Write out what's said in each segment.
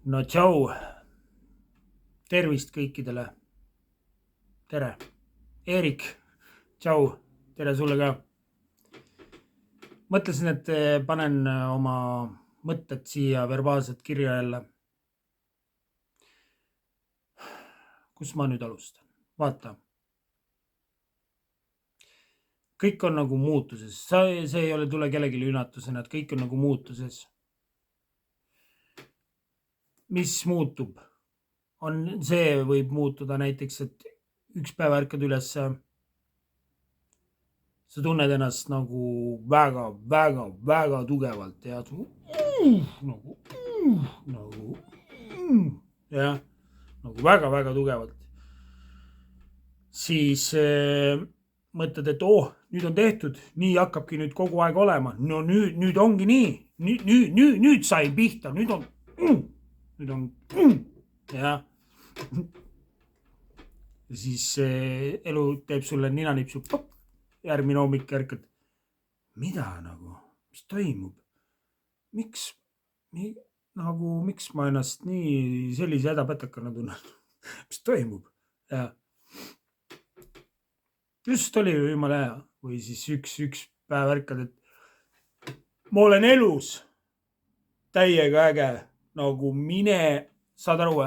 No tšau, tervist kõikidele. Tere. Eerik, tšau, tere sulle ka. Mõtlesin, et panen oma mõtted siia verbaalselt kirja jälle. Kus ma nüüd alustan? Vaata. Kõik on nagu muutuses. See ei ole tule kellelegi üllatusena, et kõik on nagu muutuses. Mis muutub? See võib muutuda näiteks, et üks päev ärkad üles, sa tunned ennast nagu väga tugevalt ja nagu väga tugevalt. Siis mõtled, et nüüd on tehtud, nii hakkabki nüüd kogu aeg olema. No nüüd ongi nii, nüüd sai pihta, nüüd on ja siis elu teeb sulle ninanipsu, järgmine hommik ärkad. Mida nagu, mis toimub? Miks ma ennast nii sellise hädapätakana tunnen? Mis toimub? Ja just oli ju jumala hea. Või siis üks päev ärkad, et ma olen elus täiega äge. Nagu mine, saad aru,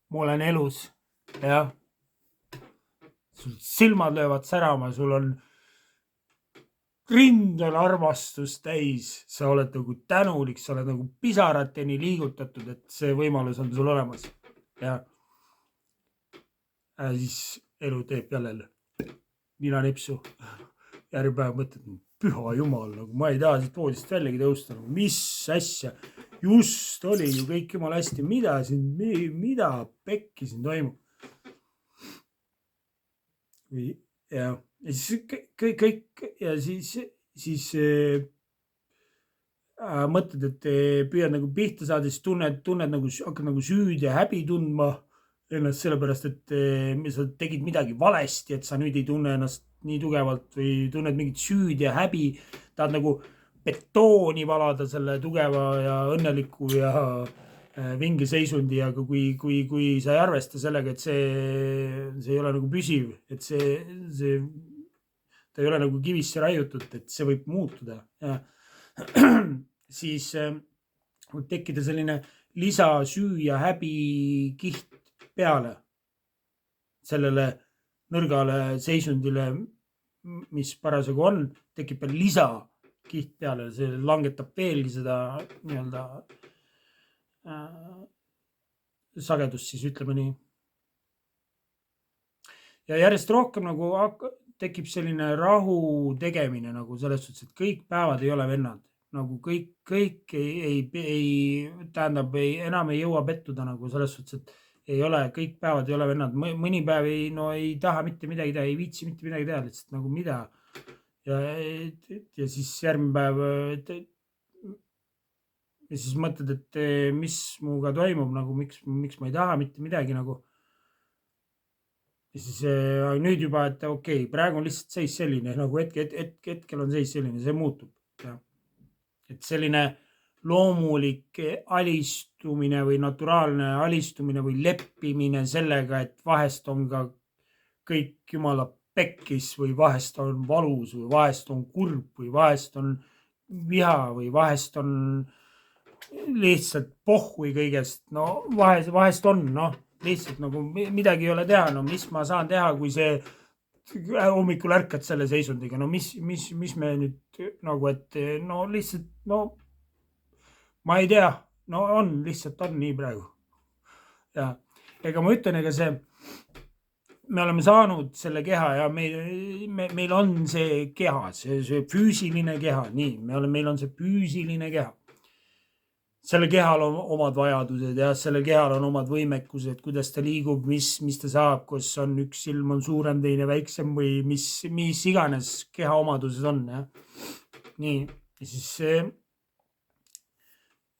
ma olen elus, jah. Sul silmad löövad särama, sul on rind on armastus täis, sa oled nagu tänulik, sa oled nagu pisarateni liigutatud, et see võimalus on sul olemas. Ja siis elu teeb jälle ninanipsu. Järgi päev mõtled, püha jumal, nagu ma ei taha siit voodist väljagi tõusta, nagu mis asja, just oli ju kõik jumal hästi, mida pekki siin toimub. Ja siis kõik ja siis mõtled, et püüad nagu pihta saada, siis tunned nagu, hakkad nagu süüd ja häbi tundma ennast sellepärast, et sa tegid midagi valesti, et sa nüüd ei tunne ennast nii tugevalt või tunned mingit süüd ja häbi, tahad nagu betooni valada selle tugeva ja õnneliku ja vinge seisundi, aga kui sa ei arvesta sellega, et see ei ole nagu püsiv, et ta ei ole nagu kivisse raiutud, et see võib muutuda. Ja siis võib tekkida selline lisasüü ja häbi kiht peale sellele nõrgale seisundile, mis parasjagu on, tekib veel lisakiht peale, see langetab veelgi seda nii-öelda sagedust, siis ütleme nii. Ja järjest rohkem nagu tekib selline rahu tegemine nagu selles suhtes, et kõik päevad ei ole vennad. Nagu kõik enam ei jõua pettuda nagu selles suhtes, et ei ole, kõik päevad ei ole vennad. Mõni päev ei taha mitte midagi teha, ei viitsi mitte midagi teha, lihtsalt nagu mida. Ja siis järgmine päev ja siis mõtled, et mis muuga toimub, nagu miks ma ei taha mitte midagi nagu. Ja siis nüüd juba, et okei, praegu on lihtsalt seis selline, nagu hetkel on seis selline, see muutub. Ja. Et selline loomulik alistumine või naturaalne alistumine või leppimine sellega, et vahest on ka kõik jumala pekkis või vahest on valus või vahest on kurb või vahest on viha või vahest on lihtsalt pohhui kõigest. No vahest on, lihtsalt nagu midagi ei ole teha. No mis ma saan teha, kui see hommikul ärkad selle seisundiga? No mis me nüüd nagu, et no lihtsalt, ma ei tea, lihtsalt on nii praegu. Ja ega ma ütlen, ega me oleme saanud selle keha ja meil on see keha, see füüsiline keha, nii, meil on see füüsiline keha. Selle kehal on omad vajadused ja selle kehal on omad võimekused, kuidas ta liigub, mis ta saab, kus on üks silm on suurem, teine väiksem või mis iganes keha omadused on. Ja. Nii, ja siis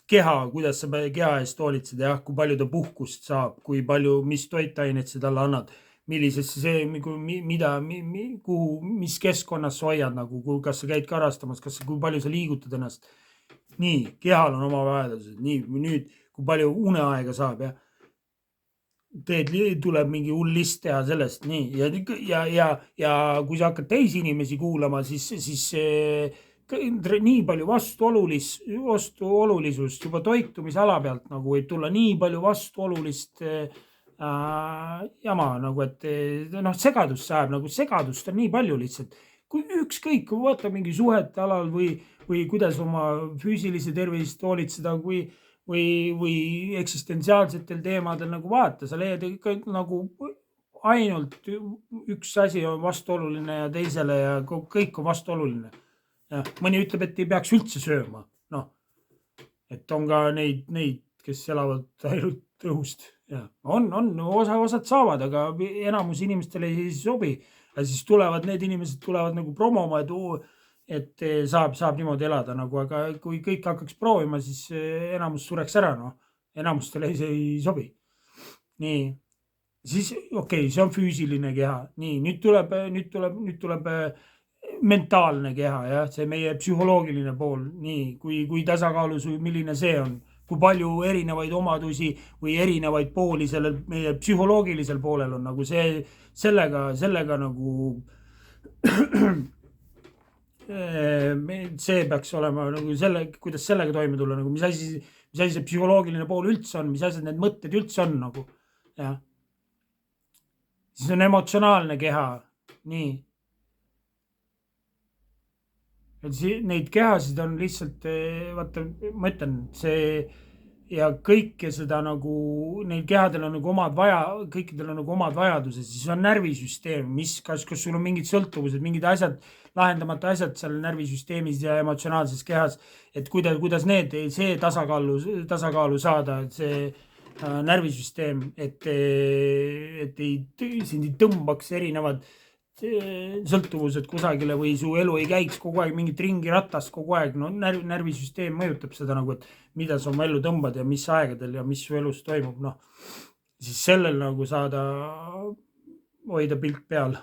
keha, kuidas sa keha eest hoolitsed, kui palju ta puhkust saab, kui palju, mis toitaineid sa talle annad, millisesse mis keskkonnas sa hoiad, nagu, kas sa käid karastamas, kui palju sa liigutad ennast, nii, kehal on oma vajadused, nii, nüüd, kui palju uneaega saab ja tuleb mingi hull list teha sellest, nii, ja kui sa hakkad teisi inimesi kuulama, siis nii palju vastuolulisust juba toitumisala pealt nagu võib tulla nii palju vastuolulist jama nagu, et noh, segadust sajab, nagu segadust on nii palju lihtsalt. Kui ükskõik, kui vaata mingi suhete alal või kuidas oma füüsilise tervist hoolitseda, või eksistentsiaalsetel teemadel nagu vaata, sa leiad ikka nagu ainult üks asi on vastuoluline ja teisele ja kõik on vastuoluline. Ja mõni ütleb, et ei peaks üldse sööma. Noh, et on ka neid, kes elavad ainult õhust. Ja osad saavad, aga enamus inimestele ei sobi. Ja siis tulevad need inimesed nagu promoma, et saab niimoodi elada nagu, aga kui kõik hakkaks proovima, siis enamus sureks ära, noh. Enamustele see ei sobi. Nii, siis okei, see on füüsiline keha. Nii, nüüd tuleb mentaalne keha, jah, see meie psühholoogiline pool. Nii, kui tasakaalus või milline see on, kui palju erinevaid omadusi või erinevaid pooli sellel meie psühholoogilisel poolel on nagu sellega nagu see peaks olema nagu kuidas sellega toime tulla, nagu mis asi see psühholoogiline pool üldse on, mis asjad need mõtted üldse on nagu, jah. Siis on emotsionaalne keha, nii. Neid kehasid on lihtsalt, vaata, ma ütlen, see ja kõike seda nagu, neil kehadel on nagu kõikidel on nagu omad vajadused, siis on närvisüsteem, kas sul on mingid sõltuvused, mingid asjad, lahendamata asjad seal närvisüsteemis ja emotsionaalses kehas, et kuidas see tasakaalu saada, et see närvisüsteem, et sind ei tõmbaks erinevad sõltuvused kusagile või su elu ei käiks kogu aeg mingit ringiratast kogu aeg. No närvisüsteem mõjutab seda nagu, et mida sa oma ellu tõmbad ja mis aegadel ja mis su elus toimub. Noh, siis sellel nagu saada hoida pilt peal.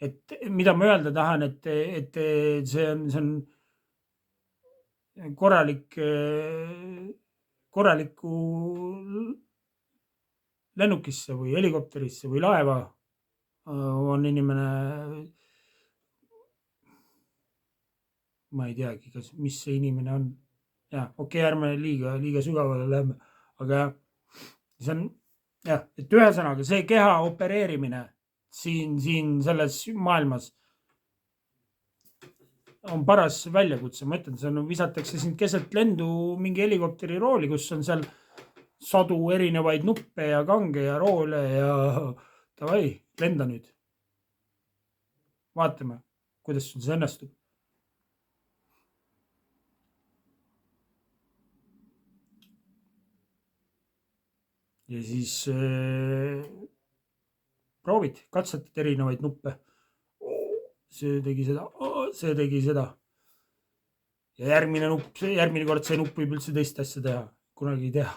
Et mida ma öelda tahan, et see on korralikku lennukisse või helikopterisse või laeva on inimene, ma ei teagi, mis see inimene on. Ja, okei, ärme liiga sügavale lähme, aga see on jah, et ühesõnaga see keha opereerimine siin selles maailmas on paras väljakutse, ma ütlen, see visatakse sind keset lendu mingi helikopteri rooli, kus on seal sadu erinevaid nuppe ja kange ja roole ja davai, lenda nüüd. Vaatame, kuidas sul see õnnestub. Ja siis proovid, katsetad erinevaid nuppe. See tegi seda. Ja järgmine kord see nupp võib üldse teist asja teha, kunagi ei tea.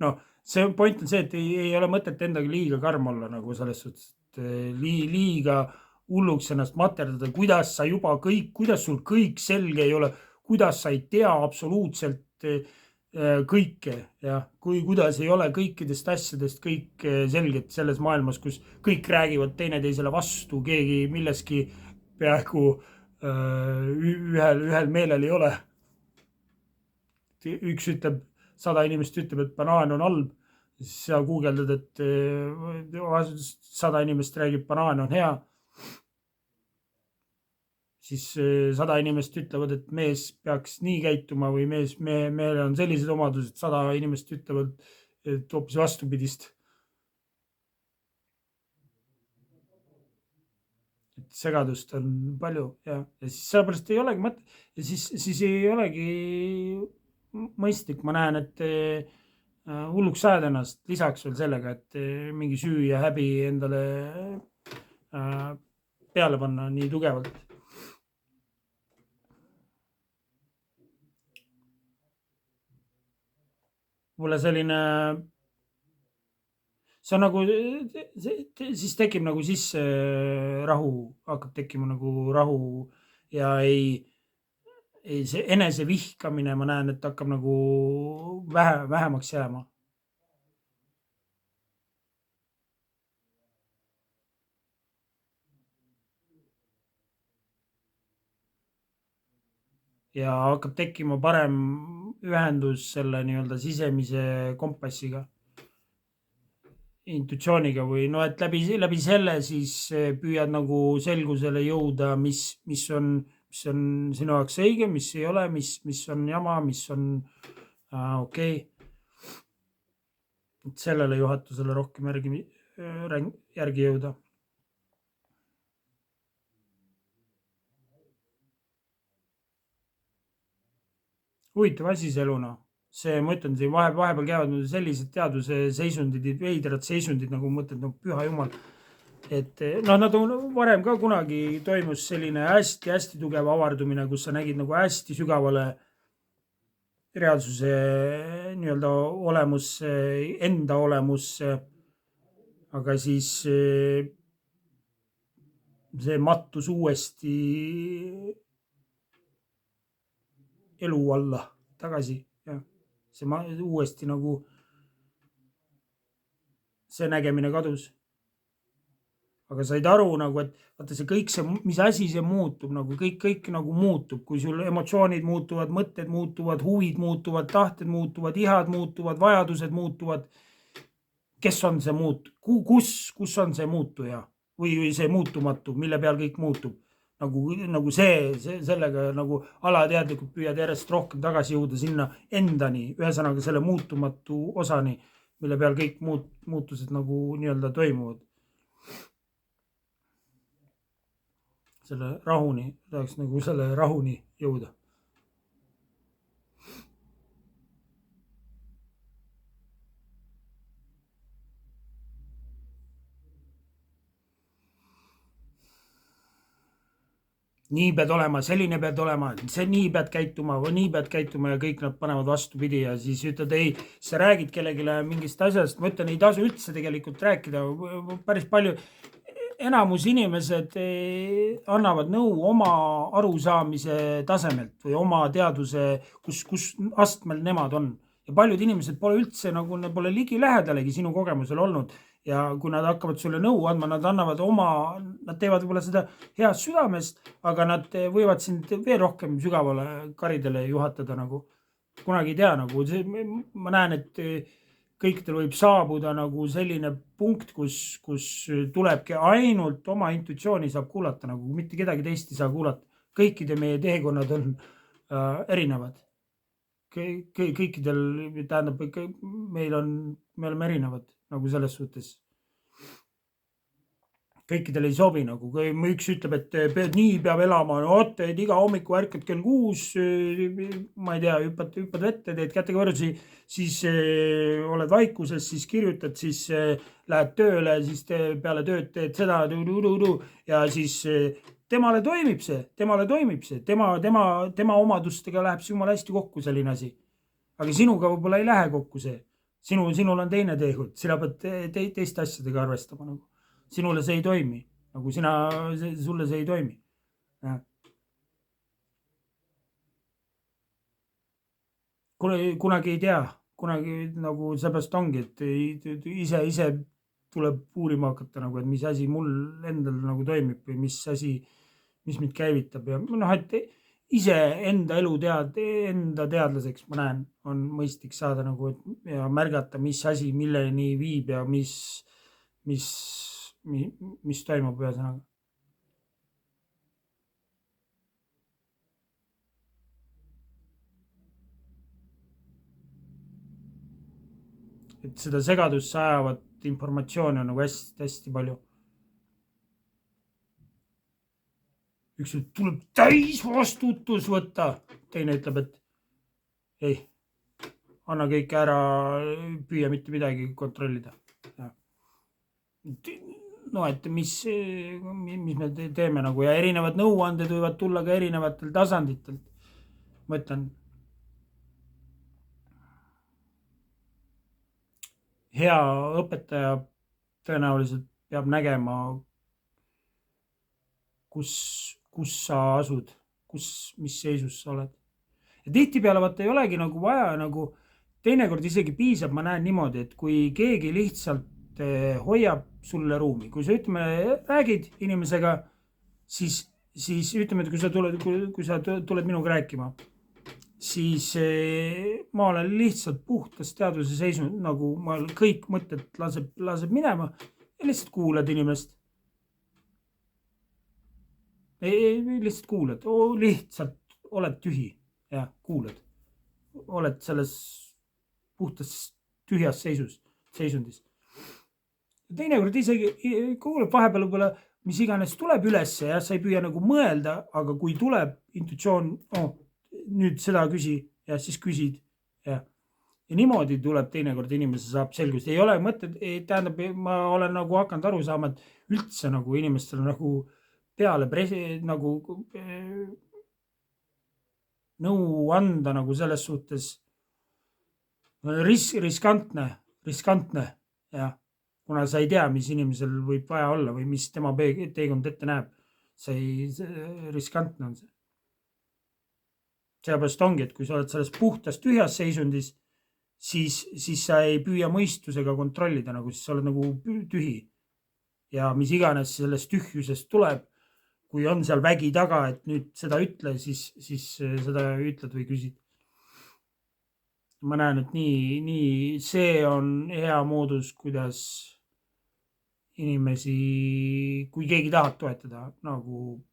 No, see point on see, et ei ole mõtet endaga liiga karm olla nagu selles suhtes, et liiga hulluks ennast materdada, kuidas sul kõik selge ei ole, kuidas sa ei tea absoluutselt kõike ja kuidas ei ole kõikidest asjadest kõik selged selles maailmas, kus kõik räägivad teineteisele vastu, keegi milleski peaaegu ühel meelel ei ole. Üks ütleb, 100 inimest ütleb, et banaan on halb, siis sa guugeldad, et 100 inimest räägib, banaan on hea. Siis 100 inimest ütlevad, et mees peaks nii käituma või mehel on sellised omadused, 100 inimest ütlevad, et hoopis vastupidist. Et segadust on palju ja siis sellepärast ei olegi mõtet ja siis ei olegi mõistlik, ma näen, et hulluks sajad ennast lisaks veel sellega, et mingi süü ja häbi endale peale panna nii tugevalt. Mulle selline, see on nagu, siis tekib nagu sisse rahu, hakkab tekkima nagu rahu ja see enese vihkamine, ma näen, et hakkab nagu vähemaks jääma. Ja hakkab tekkima parem ühendus selle nii-öelda sisemise kompassiga, intuitsiooniga või no, et läbi selle siis püüad nagu selgusele jõuda, mis on sinu jaoks õige, mis ei ole, mis on jama, mis on okei. Et sellele juhatusele rohkem järgi jõuda. Huvitav asi see elu, noh. See, ma ütlen, siin vahepeal käivad sellised teaduse seisundid, veidrad seisundid, nagu mõtled, no püha jumal. Et noh, nad on varem ka kunagi toimus selline hästi-hästi tugev avardumine, kus sa nägid nagu hästi sügavale reaalsuse nii-öelda olemusse, enda olemusse. Aga siis see mattus uuesti elu alla tagasi, jah. See uuesti nagu see nägemine kadus. Aga said aru nagu, et vaata see kõik see, mis asi see muutub, nagu kõik nagu muutub, kui sul emotsioonid muutuvad, mõtted muutuvad, huvid muutuvad, tahted muutuvad, ihad muutuvad, vajadused muutuvad. Kes on see kus on see muutuja või see muutumatu, mille peal kõik muutub? Nagu sellega nagu alateadlikult püüad järjest rohkem tagasi jõuda sinna endani, ühesõnaga selle muutumatu osani, mille peal kõik muutused nagu nii-öelda toimuvad. Selle rahuni, tahaks nagu selle rahuni jõuda. Nii pead olema, selline pead olema, see nii pead käituma või nii pead käituma ja kõik nad panevad vastupidi ja siis ütled ei, sa räägid kellelegi mingist asjast, ma ütlen, ei tasu üldse tegelikult rääkida, päris palju. Enamus inimesed annavad nõu oma arusaamise tasemelt või oma teaduse, kus astmel nemad on. Ja paljud inimesed pole üldse nagu, need pole ligilähedalegi sinu kogemusel olnud. Ja kui nad hakkavad sulle nõu andma, nad annavad nad teevad võib-olla seda heast südamest, aga nad võivad sind veel rohkem sügavale karidele juhatada nagu. Kunagi ei tea nagu, ma näen, et kõikidel võib saabuda nagu selline punkt, kus tulebki ainult oma intuitsiooni saab kuulata, nagu mitte kedagi teist ei saa kuulata. Kõikide meie teekonnad on erinevad. Kõikidel, tähendab, me oleme erinevad nagu selles suhtes. Kõikidel ei sobi nagu, kui üks ütleb, et nii peab elama, et iga hommiku ärkad kell 6, ma ei tea, hüppad vette, teed kätega võrdsi, siis oled vaikuses, siis kirjutad, siis lähed tööle, siis peale tööd teed seda ja siis temale toimib see, tema omadustega läheb see jumala hästi kokku selline asi. Aga sinuga võib-olla ei lähe kokku see. Sinul on teine teekond, sina pead teiste asjadega arvestama nagu. Sinule see ei toimi, nagu sulle see ei toimi. Kunagi ei tea, kunagi nagu seepärast ongi, et ise tuleb uurima hakata nagu, et mis asi mul endal nagu toimib või mis mind käivitab ja noh, et ise enda elu enda teadlaseks ma näen, on mõistlik saada nagu ja märgata, mis asi milleni viib ja mis toimub ühesõnaga. Et seda segadusse ajavat informatsiooni on nagu hästi palju. Üks tuleb täisvastutus võtta, teine ütleb, et ei, anna kõik ära, püüa mitte midagi kontrollida. No, et mis me teeme nagu ja erinevad nõuanded võivad tulla ka erinevatel tasanditelt. Ma ütlen, hea õpetaja tõenäoliselt peab nägema, kus sa asud mis seisus sa oled. Ja tihtipeale vaata ei olegi nagu vaja nagu, teinekord isegi piisab, ma näen niimoodi, et kui keegi lihtsalt hoiab sulle ruumi, kui sa räägid inimesega, siis ütleme, et kui sa tuled minuga rääkima, siis ma olen lihtsalt puhtas teadvuse seisund, nagu ma kõik mõtted laseb minema ja lihtsalt kuulad inimest. Lihtsalt kuulad, lihtsalt oled tühi ja kuulad. Oled selles puhtas tühjas seisundis. Teinekord isegi kuuleb vahepeal võib-olla, mis iganes tuleb ülesse ja sa ei püüa nagu mõelda, aga kui tuleb intuitsioon, nüüd seda küsi ja siis küsid ja niimoodi tuleb teinekord inimese saab selgust. Ei ole mõtted, tähendab, ma olen nagu hakanud aru saama, et üldse nagu inimestel nagu peale nagu nõu anda nagu selles suhtes riskantne ja kuna sa ei tea, mis inimesel võib vaja olla või mis tema teekond ette näeb, see riskantne on see. Seepärast ongi, et kui sa oled selles puhtas tühjas seisundis, siis sa ei püüa mõistusega kontrollida, nagu siis sa oled nagu tühi ja mis iganes sellest tühjusest tuleb, kui on seal vägi taga, et nüüd seda ütle, siis seda ütled või küsid. Ma näen, et nii see on hea moodus, kuidas inimesi, kui keegi tahab toetada nagu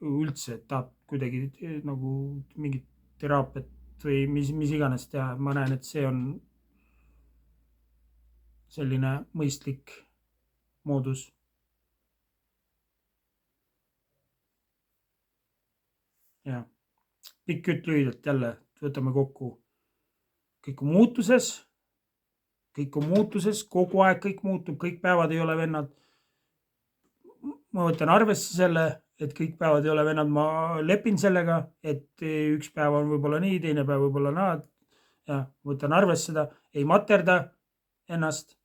üldse, et tahab kuidagi nagu mingit teraapiat või mis iganes teha, ma näen, et see on selline mõistlik moodus. Ja pikk jutt lühidalt jälle, võtame kokku. Kõik on muutuses, kogu aeg kõik muutub, kõik päevad ei ole vennad. Ma võtan arvesse selle, et kõik päevad ei ole vennad, ma lepin sellega, et üks päev on võib-olla nii, teine päev võib-olla naad. Ja võtan arvesse seda, ei materda ennast,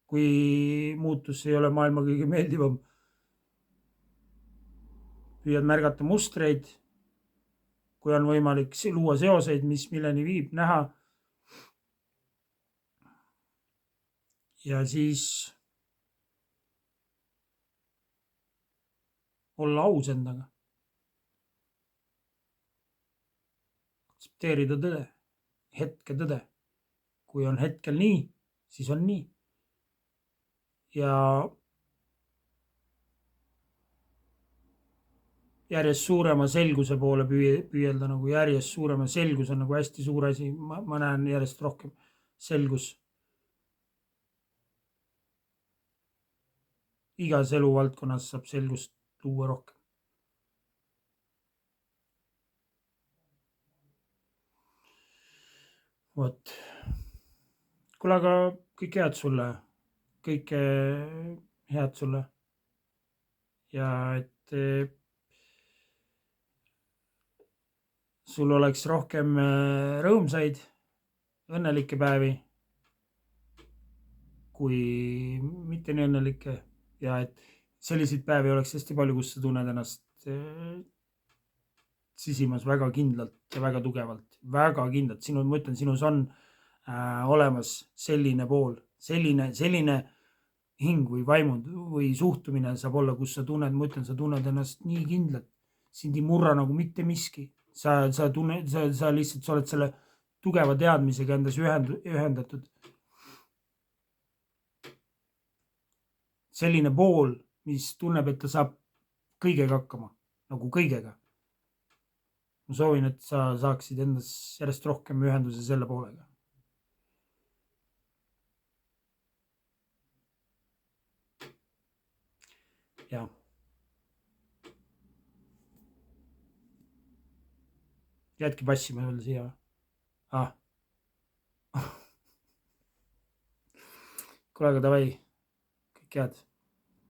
kui muutus ei ole maailma kõige meeldivam. Püüad märgata mustreid, kui on võimalik luua seoseid, mis milleni viib, näha. Ja siis olla aus endaga. Aktsepteerida tõde, hetke tõde. Kui on hetkel nii, siis on nii. Ja järjest suurema selguse poole püüelda, nagu järjest suurema selgus on nagu hästi suur asi. Ma näen järjest rohkem selgus. Igas eluvaldkonnas saab selgust luua rohkem. Vot. Kuule, aga kõike head sulle. Ja et sul oleks rohkem rõõmsaid, õnnelikke päevi kui mitte nii õnnelikke ja et selliseid päevi oleks hästi palju, kus sa tunned ennast sisimas väga kindlalt ja väga tugevalt, väga kindlalt. Ma ütlen, sinus on olemas selline pool, selline hing või vaimund või suhtumine saab olla, kus sa tunned ennast nii kindlalt, sind ei murra nagu mitte miski. Sa lihtsalt, sa oled selle tugeva teadmisega endas ühendatud. Selline pool, mis tunneb, et ta saab kõigega hakkama, nagu kõigega. Ma soovin, et sa saaksid endas järjest rohkem ühenduse selle poolega. Ja. Jäädki passima veel siia. Kuule, aga davai, kõik head.